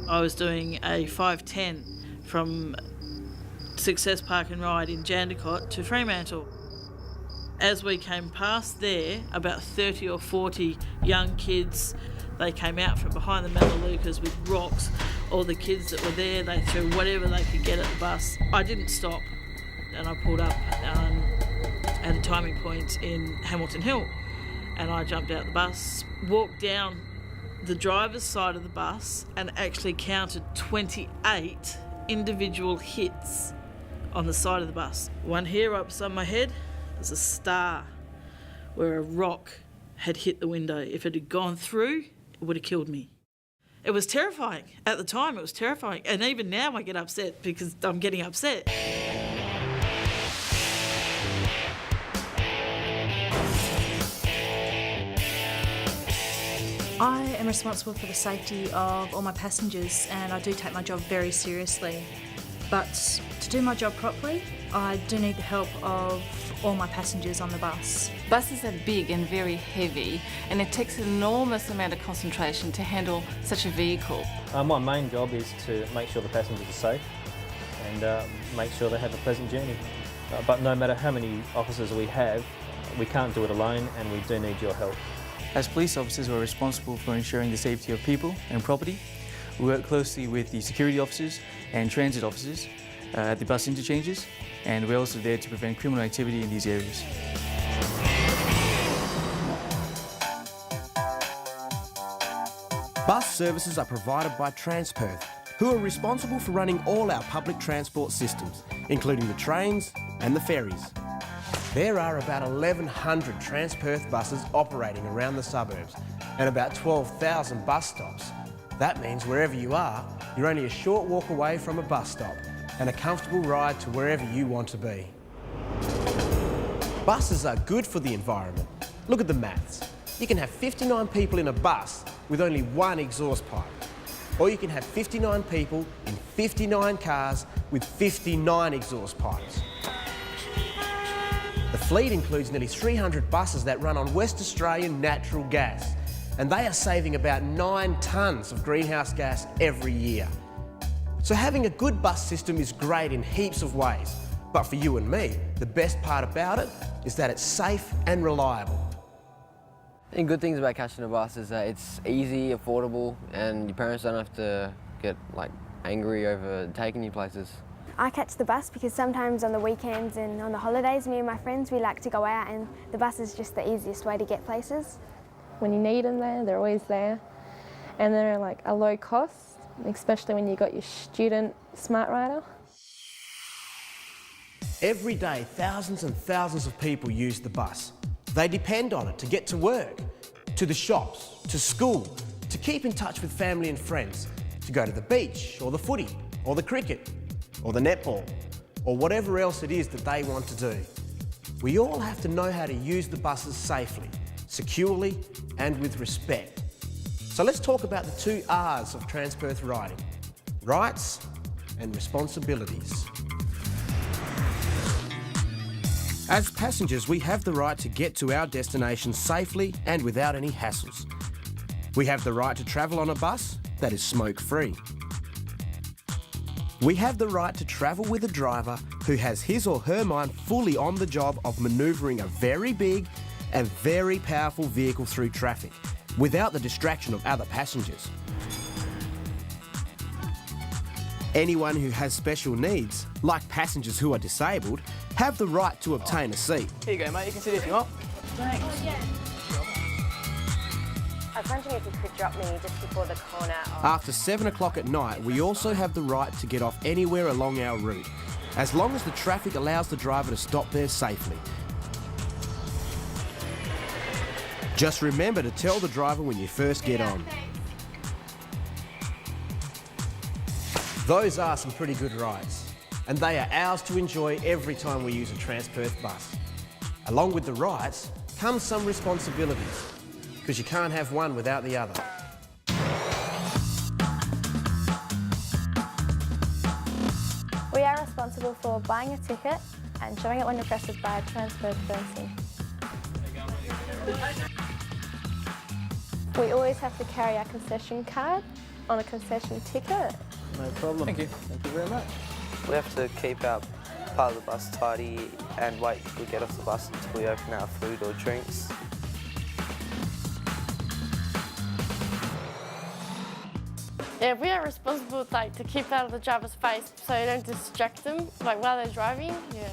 I was doing a 510 from Success Park and Ride in Jandakot to Fremantle. As we came past there, about 30 or 40 young kids, they came out from behind the Melaleucas with rocks. All the kids that were there, they threw whatever they could get at the bus. I didn't stop, and I pulled up at a timing point in Hamilton Hill, and I jumped out the bus, walked down the driver's side of the bus and actually counted 28 individual hits on the side of the bus. One here right beside my head, there's a star where a rock had hit the window. If it had gone through, it would have killed me. It was terrifying. At the time, it was terrifying. And even now I get upset because I'm getting upset. I am responsible for the safety of all my passengers, and I do take my job very seriously. But to do my job properly, I do need the help of all my passengers on the bus. Buses are big and very heavy, and it takes an enormous amount of concentration to handle such a vehicle. My main job is to make sure the passengers are safe and make sure they have a pleasant journey. But no matter how many officers we have, we can't do it alone, and we do need your help. As police officers, we're responsible for ensuring the safety of people and property. We work closely with the security officers and transit officers at the bus interchanges, and we're also there to prevent criminal activity in these areas. Bus services are provided by Transperth, who are responsible for running all our public transport systems, including the trains and the ferries. There are about 1,100 Transperth buses operating around the suburbs and about 12,000 bus stops. That means wherever you are, you're only a short walk away from a bus stop and a comfortable ride to wherever you want to be. Buses are good for the environment. Look at the maths. You can have 59 people in a bus with only one exhaust pipe. Or you can have 59 people in 59 cars with 59 exhaust pipes. The fleet includes nearly 300 buses that run on West Australian natural gas, and they are saving about 9 tonnes of greenhouse gas every year. So having a good bus system is great in heaps of ways, but for you and me, the best part about it is that it's safe and reliable. I think good things about catching a bus is that it's easy, affordable, and your parents don't have to get angry over taking you places. I catch the bus because sometimes on the weekends and on the holidays, me and my friends, we like to go out, and the bus is just the easiest way to get places. When you need them there, they're always there. And they're a low cost, especially when you got your student smart rider. Every day, thousands and thousands of people use the bus. They depend on it to get to work, to the shops, to school, to keep in touch with family and friends, to go to the beach, or the footy, or the cricket, or the netball, or whatever else it is that they want to do. We all have to know how to use the buses safely, securely, and with respect. So let's talk about the 2 R's of Transperth riding: rights and responsibilities. As passengers, we have the right to get to our destination safely and without any hassles. We have the right to travel on a bus that is smoke-free. We have the right to travel with a driver who has his or her mind fully on the job of manoeuvring a very big and very powerful vehicle through traffic, without the distraction of other passengers. Anyone who has special needs, like passengers who are disabled, have the right to obtain a seat. Here you go, mate. You can sit if you want. Thanks. I was wondering if you could drop me just before the corner. After 7 o'clock at night, we also have the right to get off anywhere along our route, as long as the traffic allows the driver to stop there safely. Just remember to tell the driver when you first get on. Those are some pretty good rides, and they are ours to enjoy every time we use a Transperth bus. Along with the rights comes some responsibilities, because you can't have one without the other. We are responsible for buying a ticket and showing it when requested by a Transperth person. We always have to carry our concession card on a concession ticket. No problem. Thank you. Thank you very much. We have to keep our part of the bus tidy and wait till we get off the bus until we open our food or drinks. Yeah, we are responsible to keep out of the driver's face so you don't distract them while they're driving. Yeah.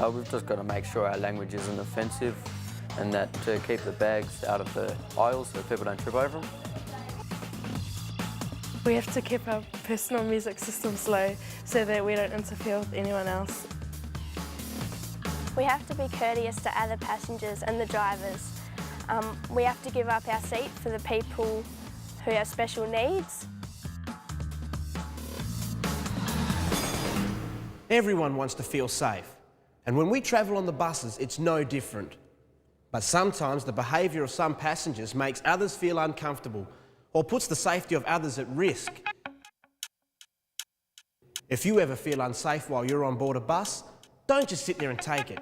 We've just got to make sure our language isn't offensive and that to keep the bags out of the aisles so people don't trip over them. We have to keep our personal music systems low so that we don't interfere with anyone else. We have to be courteous to other passengers and the drivers. We have to give up our seat for the people who have special needs. Everyone wants to feel safe, and when we travel on the buses, it's no different. But sometimes the behaviour of some passengers makes others feel uncomfortable or puts the safety of others at risk. If you ever feel unsafe while you're on board a bus, don't just sit there and take it.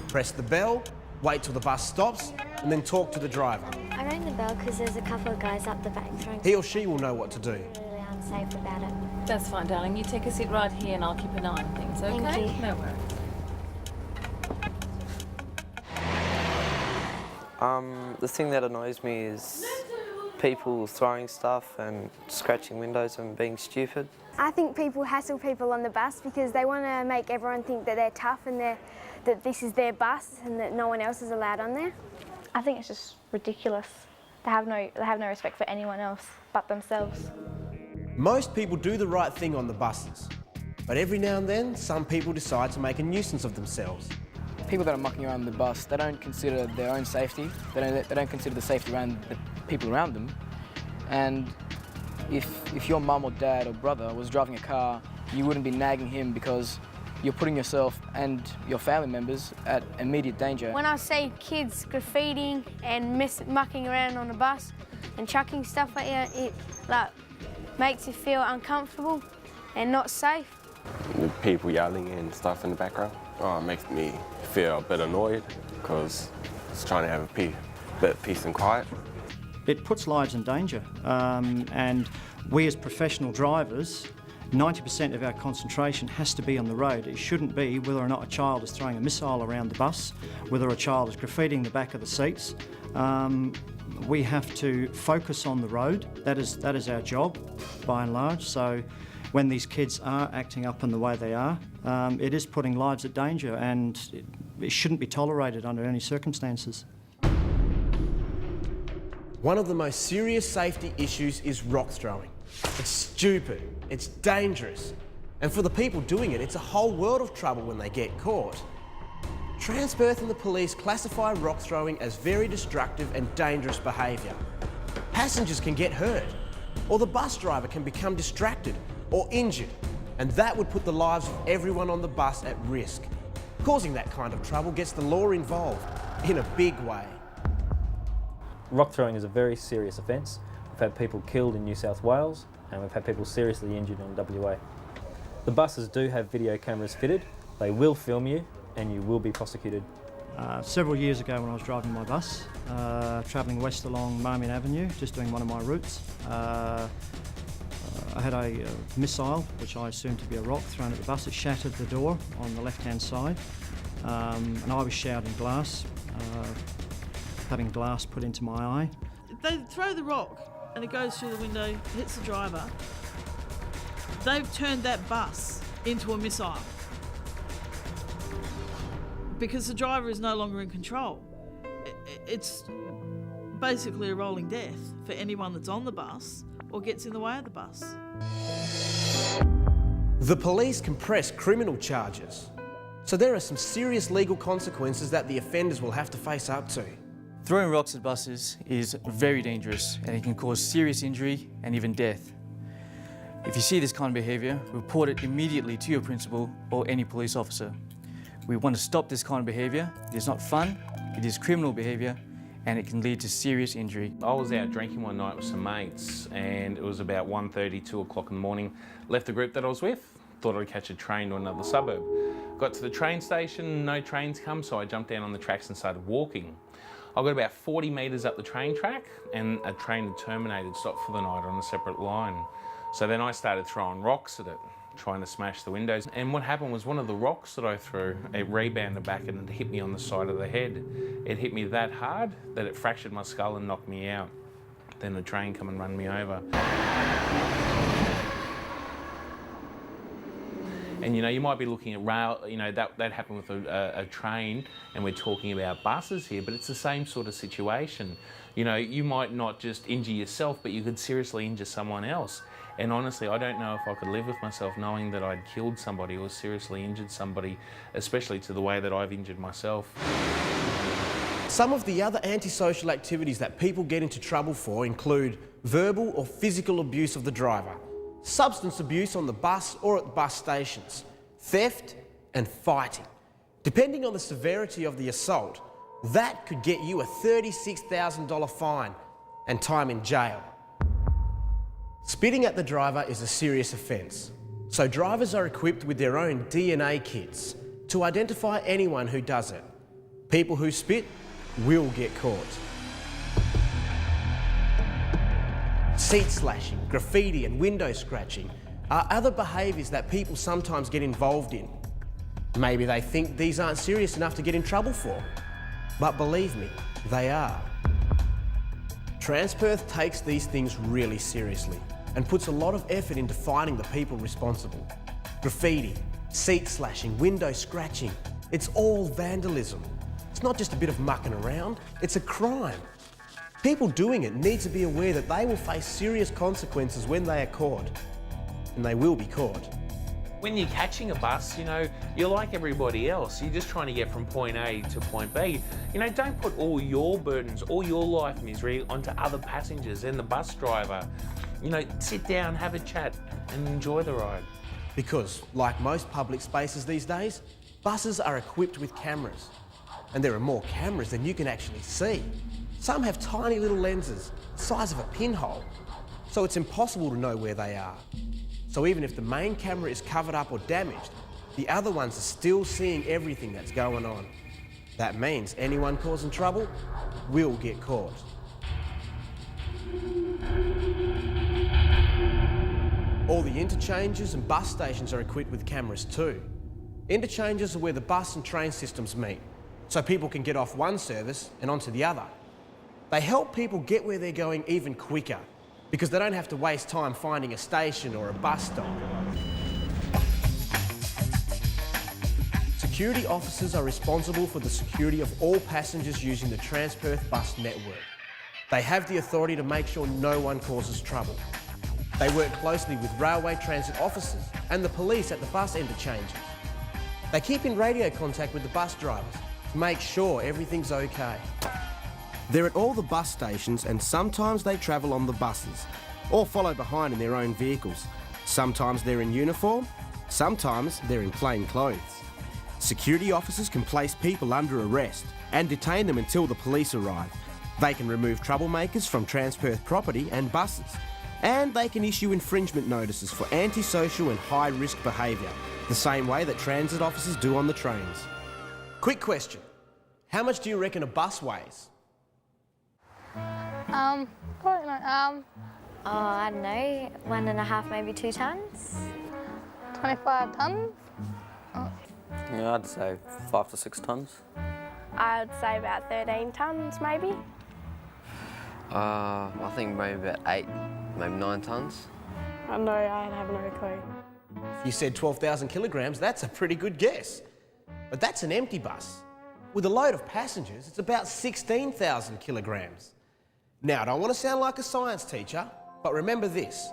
Press the bell, wait till the bus stops, and then talk to the driver. I rang the bell because there's a couple of guys up the back throwing. He or she will know what to do. Really unsafe about it. That's fine, darling. You take a seat right here and I'll keep an eye on things, okay? Thank you. No worries. The thing that annoys me is people throwing stuff and scratching windows and being stupid. I think people hassle people on the bus because they want to make everyone think that they're tough and that this is their bus and that no one else is allowed on there. I think it's just ridiculous. They have no respect for anyone else but themselves. Most people do the right thing on the buses, but every now and then, some people decide to make a nuisance of themselves. People that are mucking around the bus, they don't consider their own safety. They don't consider the safety around the people around them. And if your mum or dad or brother was driving a car, you wouldn't be nagging him because you're putting yourself and your family members at immediate danger. When I see kids graffitiing and mucking around on the bus and chucking stuff like that, it makes you feel uncomfortable and not safe. The people yelling and stuff in the background, it makes me feel a bit annoyed because it's trying to have a bit of peace and quiet. It puts lives in danger, and we as professional drivers, 90% of our concentration has to be on the road. It shouldn't be whether or not a child is throwing a missile around the bus, whether a child is graffitiing the back of the seats. We have to focus on the road. That is our job, by and large. So when these kids are acting up in the way they are, it is putting lives at danger, and it shouldn't be tolerated under any circumstances. One of the most serious safety issues is rock throwing. It's stupid, it's dangerous, and for the people doing it, it's a whole world of trouble when they get caught. Transperth and the police classify rock throwing as very destructive and dangerous behaviour. Passengers can get hurt, or the bus driver can become distracted or injured, and that would put the lives of everyone on the bus at risk. Causing that kind of trouble gets the law involved in a big way. Rock throwing is a very serious offence. We've had people killed in New South Wales and we've had people seriously injured in WA. The buses do have video cameras fitted. They will film you and you will be prosecuted. Several years ago when I was driving my bus, travelling west along Marmion Avenue, just doing one of my routes, I had a missile, which I assumed to be a rock, thrown at the bus. It shattered the door on the left-hand side, and I was shouting glass, having glass put into my eye. They throw the rock and it goes through the window, hits the driver. They've turned that bus into a missile because the driver is no longer in control. It's basically a rolling death for anyone that's on the bus or gets in the way of the bus. The police can press criminal charges, so there are some serious legal consequences that the offenders will have to face up to. Throwing rocks at buses is very dangerous and it can cause serious injury and even death. If you see this kind of behaviour, report it immediately to your principal or any police officer. We want to stop this kind of behaviour. It is not fun, it is criminal behaviour, and it can lead to serious injury. I was out drinking one night with some mates and it was about 1:30, 2 o'clock in the morning. Left the group that I was with, thought I'd catch a train to another suburb. Got to the train station, no trains come, so I jumped down on the tracks and started walking. I got about 40 metres up the train track and a train had terminated, stopped for the night on a separate line. So then I started throwing rocks at it, trying to smash the windows. And what happened was one of the rocks that I threw, it rebounded back and it hit me on the side of the head. It hit me that hard that it fractured my skull and knocked me out. Then the train come and run me over. And you know, you might be looking at rail, you know, that happened with a train, and we're talking about buses here, but it's the same sort of situation. You know, you might not just injure yourself, but you could seriously injure someone else. And honestly, I don't know if I could live with myself knowing that I'd killed somebody or seriously injured somebody, especially to the way that I've injured myself. Some of the other antisocial activities that people get into trouble for include verbal or physical abuse of the driver, substance abuse on the bus or at bus stations, theft and fighting. Depending on the severity of the assault, that could get you a $36,000 fine and time in jail. Spitting at the driver is a serious offence, so drivers are equipped with their own DNA kits to identify anyone who does it. People who spit will get caught. Seat slashing, graffiti and window scratching are other behaviours that people sometimes get involved in. Maybe they think these aren't serious enough to get in trouble for, but believe me, they are. Transperth takes these things really seriously and puts a lot of effort into finding the people responsible. Graffiti, seat slashing, window scratching, it's all vandalism. It's not just a bit of mucking around, it's a crime. People doing it need to be aware that they will face serious consequences when they are caught. And they will be caught. When you're catching a bus, you know, you're like everybody else. You're just trying to get from point A to point B. You know, don't put all your burdens, all your life misery onto other passengers and the bus driver. You know, sit down, have a chat and enjoy the ride. Because, like most public spaces these days, buses are equipped with cameras. And there are more cameras than you can actually see. Some have tiny little lenses, the size of a pinhole, so it's impossible to know where they are. So even if the main camera is covered up or damaged, the other ones are still seeing everything that's going on. That means anyone causing trouble will get caught. All the interchanges and bus stations are equipped with cameras too. Interchanges are where the bus and train systems meet, so people can get off one service and onto the other. They help people get where they're going even quicker because they don't have to waste time finding a station or a bus stop. Security officers are responsible for the security of all passengers using the Transperth bus network. They have the authority to make sure no one causes trouble. They work closely with railway transit officers and the police at the bus interchanges. They keep in radio contact with the bus drivers to make sure everything's okay. They're at all the bus stations and sometimes they travel on the buses or follow behind in their own vehicles. Sometimes they're in uniform, sometimes they're in plain clothes. Security officers can place people under arrest and detain them until the police arrive. They can remove troublemakers from Transperth property and buses, and they can issue infringement notices for antisocial and high-risk behaviour, the same way that transit officers do on the trains. Quick question, how much do you reckon a bus weighs? I don't know, 1.5, maybe 2 tons. 25 tons. Yeah, I'd say 5 to 6 tons. I would say about 13 tons, maybe. I think maybe about 8, maybe 9 tons. I know, I have no clue. If you said 12,000 kilograms, that's a pretty good guess. But that's an empty bus. With a load of passengers, it's about 16,000 kilograms. Now, I don't want to sound like a science teacher, but remember this,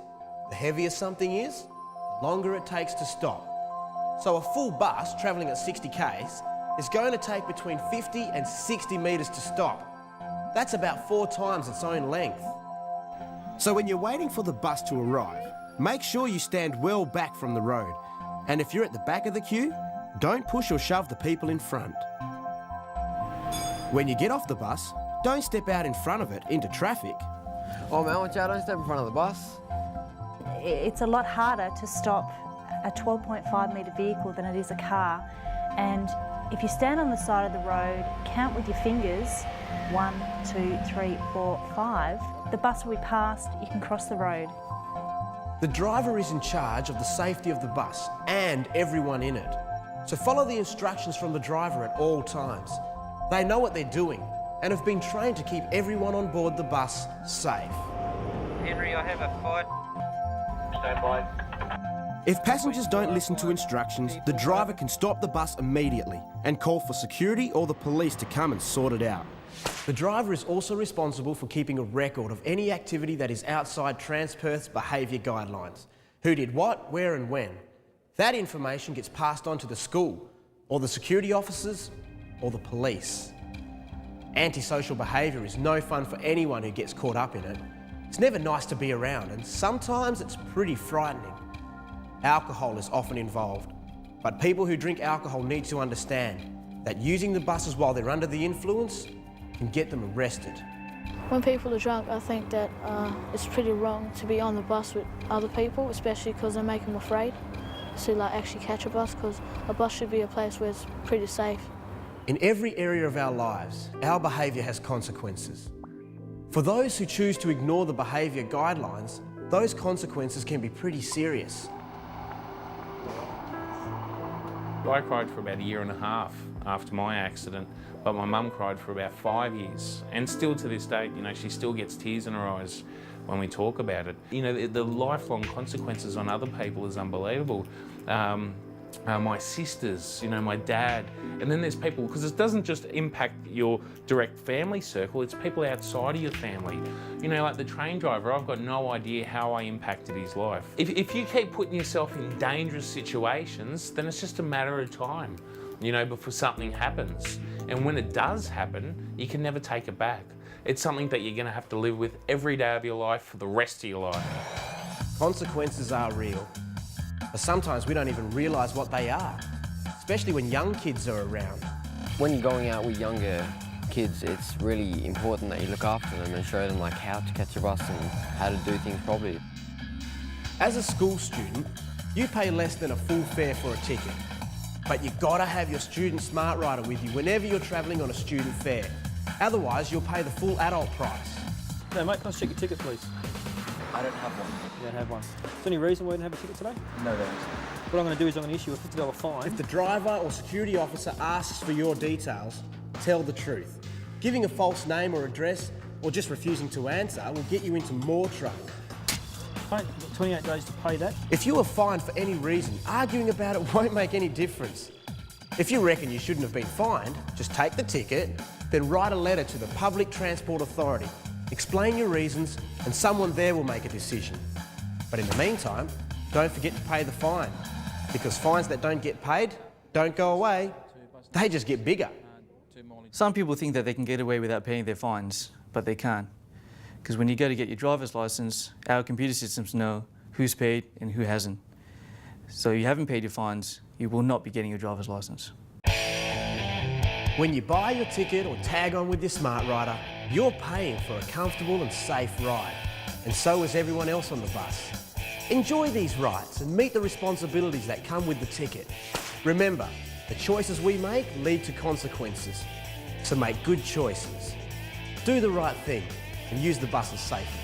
the heavier something is, the longer it takes to stop. So a full bus travelling at 60 k's is going to take between 50 and 60 metres to stop. That's about 4 times its own length. So when you're waiting for the bus to arrive, make sure you stand well back from the road. And if you're at the back of the queue, don't push or shove the people in front. When you get off the bus, don't step out in front of it into traffic. Oh man, watch out, don't step in front of the bus. It's a lot harder to stop a 12.5 metre vehicle than it is a car, and If you stand on the side of the road, count with your fingers, 1, 2, 3, 4, 5, the bus will be passed, you can cross the road. The driver is in charge of the safety of the bus and everyone in it. So follow the instructions from the driver at all times. They know what they're doing and have been trained to keep everyone on board the bus safe. Henry, I have a fight. Stand by. If passengers don't listen to instructions, the driver can stop the bus immediately and call for security or the police to come and sort it out. The driver is also responsible for keeping a record of any activity that is outside Transperth's behaviour guidelines. Who did what, where and when. That information gets passed on to the school, or the security officers, or the police. Antisocial behaviour is no fun for anyone who gets caught up in it. It's never nice to be around, and sometimes it's pretty frightening. Alcohol is often involved, but people who drink alcohol need to understand that using the buses while they're under the influence can get them arrested. When people are drunk, I think that it's pretty wrong to be on the bus with other people, especially because they make them afraid to actually catch a bus, because a bus should be a place where it's pretty safe. In every area of our lives, our behaviour has consequences. For those who choose to ignore the behaviour guidelines, those consequences can be pretty serious. I cried for about 1.5 years after my accident, but my mum cried for about 5 years. And still to this day, she still gets tears in her eyes when we talk about it. The lifelong consequences on other people is unbelievable. My sisters, my dad, and then there's people, because it doesn't just impact your direct family circle, it's people outside of your family. Like the train driver, I've got no idea how I impacted his life. If you keep putting yourself in dangerous situations, then it's just a matter of time, before something happens. And when it does happen, you can never take it back. It's something that you're going to have to live with every day of your life for the rest of your life. Consequences are real, but sometimes we don't even realise what they are, especially when young kids are around. When you're going out with younger kids, it's really important that you look after them and show them how to catch a bus and how to do things properly. As a school student, you pay less than a full fare for a ticket, but you've got to have your student smart rider with you whenever you're travelling on a student fare. Otherwise, you'll pay the full adult price. No, mate, can I check your ticket, please? I don't have one. You don't have one. Is there any reason why you don't have a ticket today? No, there isn't. What I'm going to do is I'm going to issue a $50 fine. If the driver or security officer asks for your details, tell the truth. Giving a false name or address, or just refusing to answer, will get you into more trouble. Mate, you've got 28 days to pay that. If you are fined for any reason, arguing about it won't make any difference. If you reckon you shouldn't have been fined, just take the ticket, then write a letter to the Public Transport Authority. Explain your reasons, and someone there will make a decision. But in the meantime, don't forget to pay the fine, because fines that don't get paid don't go away, they just get bigger. Some people think that they can get away without paying their fines, but they can't. Because when you go to get your driver's license, our computer systems know who's paid and who hasn't. So if you haven't paid your fines, you will not be getting your driver's license. When you buy your ticket or tag on with your smart rider, you're paying for a comfortable and safe ride. And so is everyone else on the bus. Enjoy these rides and meet the responsibilities that come with the ticket. Remember, the choices we make lead to consequences. So make good choices. Do the right thing and use the buses safely.